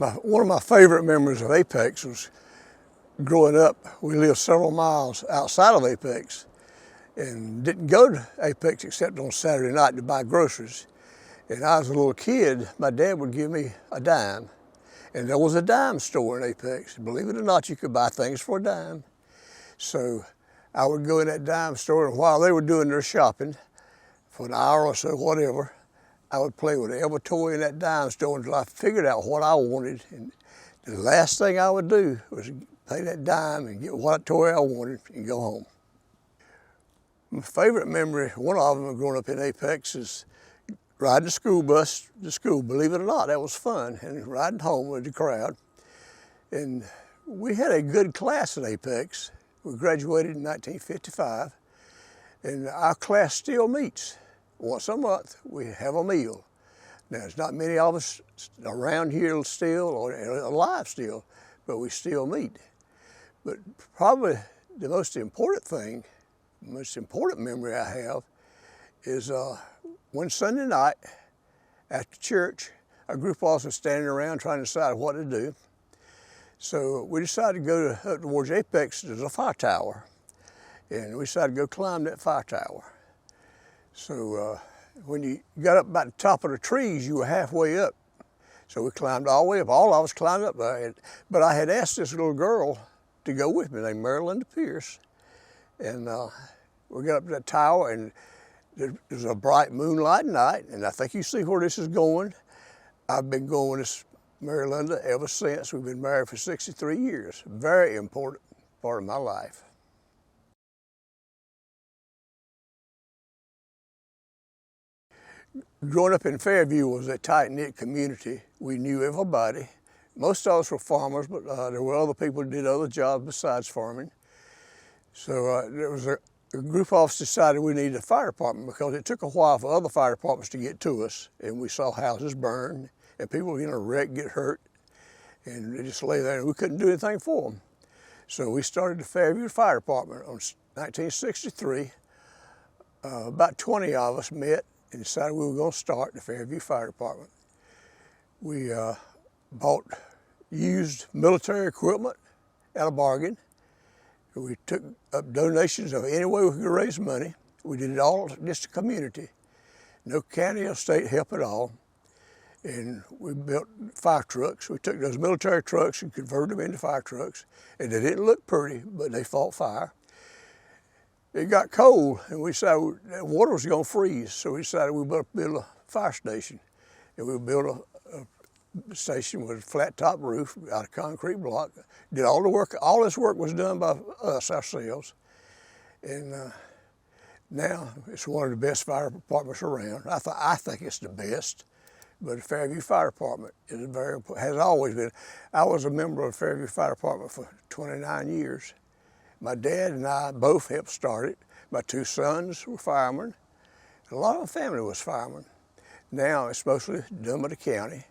One of my favorite memories of Apex was growing up. We lived several miles outside of Apex and didn't go to Apex except on Saturday night to buy groceries. And I was a little kid, my dad would give me a dime. And there was a dime store in Apex. Believe it or not, you could buy things for a dime. So I would go in that dime store, and while they were doing their shopping, for an hour or so, whatever, I would play with every toy in that dime store until I figured out what I wanted. And the last thing I would do was pay that dime and get what toy I wanted and go home. My favorite memory, one of them growing up in Apex, is riding the school bus to school. Believe it or not, that was fun, and riding home with the crowd. And we had a good class at Apex. We graduated in 1955, and our class still meets. Once a month, we have a meal. Now, there's not many of us around here still, or alive still, but we still meet. But probably the most important thing, the most important memory I have is one Sunday night after church, a group of us was standing around trying to decide what to do. So we decided to go up towards Apex. There's a fire tower, and we decided to go climb that fire tower. So when you got up about the top of the trees, you were halfway up. So we climbed all the way up. All of us climbed up there. But I had asked this little girl to go with me, named Marilyn Pierce. And we got up to that tower, and there was a bright moonlight night. And I think you see where this is going. I've been going with this Mary Linda ever since. We've been married for 63 years. Very important part of my life. Growing up in Fairview was a tight-knit community. We knew everybody. Most of us were farmers, but there were other people who did other jobs besides farming. So there was a group of us decided we needed a fire department because it took a while for other fire departments to get to us, and we saw houses burn and people wreck, get hurt, and they just lay there and we couldn't do anything for them. So we started the Fairview Fire Department in 1963. About 20 of us met and decided we were going to start the Fairview Fire Department. We bought used military equipment at a bargain. We took up donations of any way we could raise money. We did it all just a community. No county or state help at all. And we built fire trucks. We took those military trucks and converted them into fire trucks. And they didn't look pretty, but they fought fire. It got cold, and we decided the water was going to freeze, so we decided we better build a fire station. And we built a station with a flat top roof out of concrete block. Did all the work. All this work was done by us ourselves. And now it's one of the best fire departments around. I think it's the best. But the Fairview Fire Department is has always been. I was a member of the Fairview Fire Department for 29 years. My dad and I both helped start it. My two sons were firemen. A lot of the family was firemen. Now it's mostly done by the county,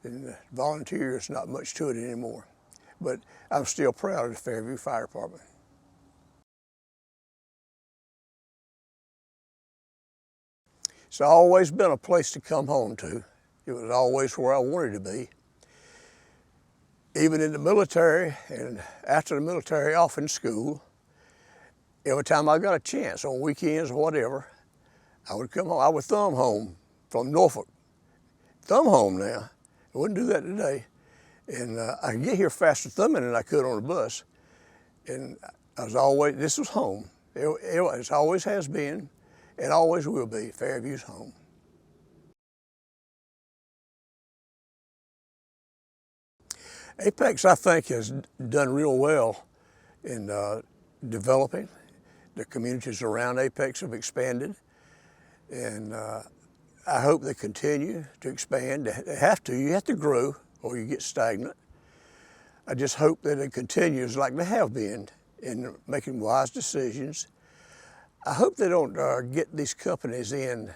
and the volunteers, not much to it anymore. But I'm still proud of the Fairview Fire Department. It's always been a place to come home to. It was always where I wanted to be. Even in the military and after the military, off in school, every time I got a chance on weekends or whatever, I would come home. I would thumb home from Norfolk. Thumb home now. I wouldn't do that today. And I could get here faster thumbing than I could on a bus. And this was home. It always has been, and always will be, Fairview's home. Apex, I think, has done real well in developing. The communities around Apex have expanded, and I hope they continue to expand. They have to. You have to grow or you get stagnant. I just hope that it continues like they have been in making wise decisions. I hope they don't get these companies in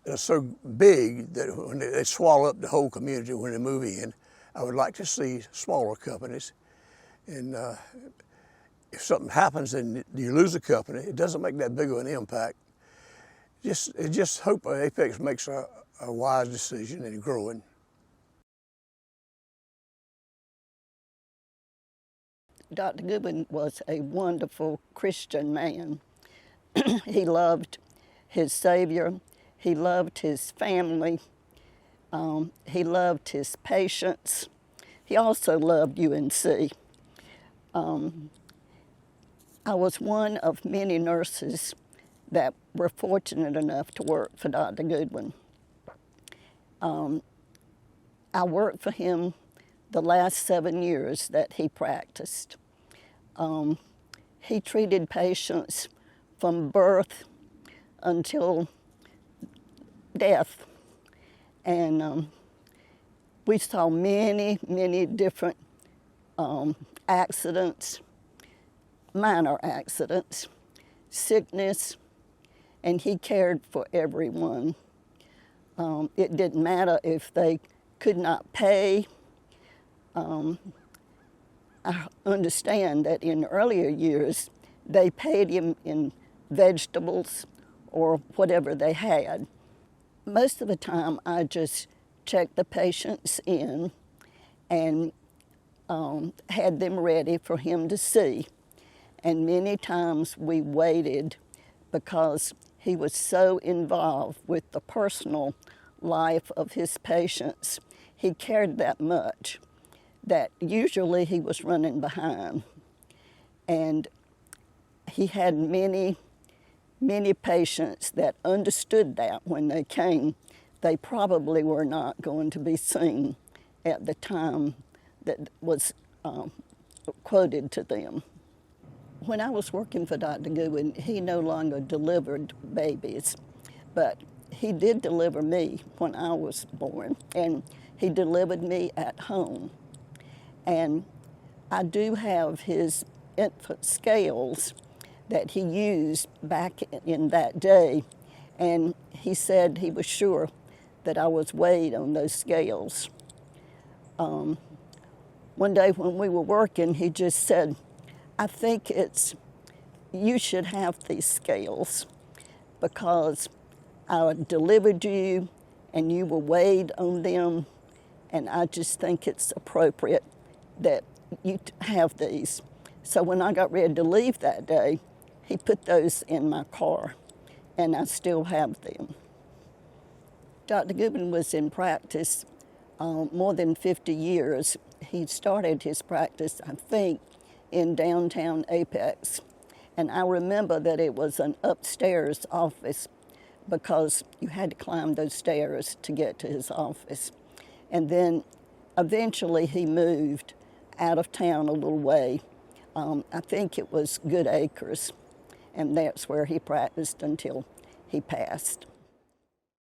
that are so big that when they swallow up the whole community when they move in. I would like to see smaller companies, and if something happens and you lose a company, it doesn't make that big of an impact. Just hope Apex makes a wise decision in growing. Dr. Goodwin was a wonderful Christian man. He loved his Savior. He loved his family. He loved his patients. He also loved UNC. I was one of many nurses that were fortunate enough to work for Dr. Goodwin. I worked for him the last 7 years that he practiced. He treated patients from birth until death. And we saw many, many different accidents, minor accidents, sickness, and he cared for everyone. It didn't matter if they could not pay. I understand that in earlier years, they paid him in vegetables or whatever they had. Most of the time, I just checked the patients in and had them ready for him to see. And many times we waited because he was so involved with the personal life of his patients. He cared that much that usually he was running behind. And he had many, many patients that understood that when they came, they probably were not going to be seen at the time that was quoted to them. When I was working for Dr. Goodwin, he no longer delivered babies, but he did deliver me when I was born, and he delivered me at home. And I do have his infant scales that he used back in that day, and he said he was sure that I was weighed on those scales. One day when we were working, he just said, I think you should have these scales because I delivered you and you were weighed on them, and I just think it's appropriate that you have these. So when I got ready to leave that day, he put those in my car, and I still have them. Dr. Goodwin was in practice more than 50 years. He started his practice, I think, in downtown Apex. And I remember that it was an upstairs office because you had to climb those stairs to get to his office. And then eventually he moved out of town a little way. I think it was Good Acres, and that's where he practiced until he passed.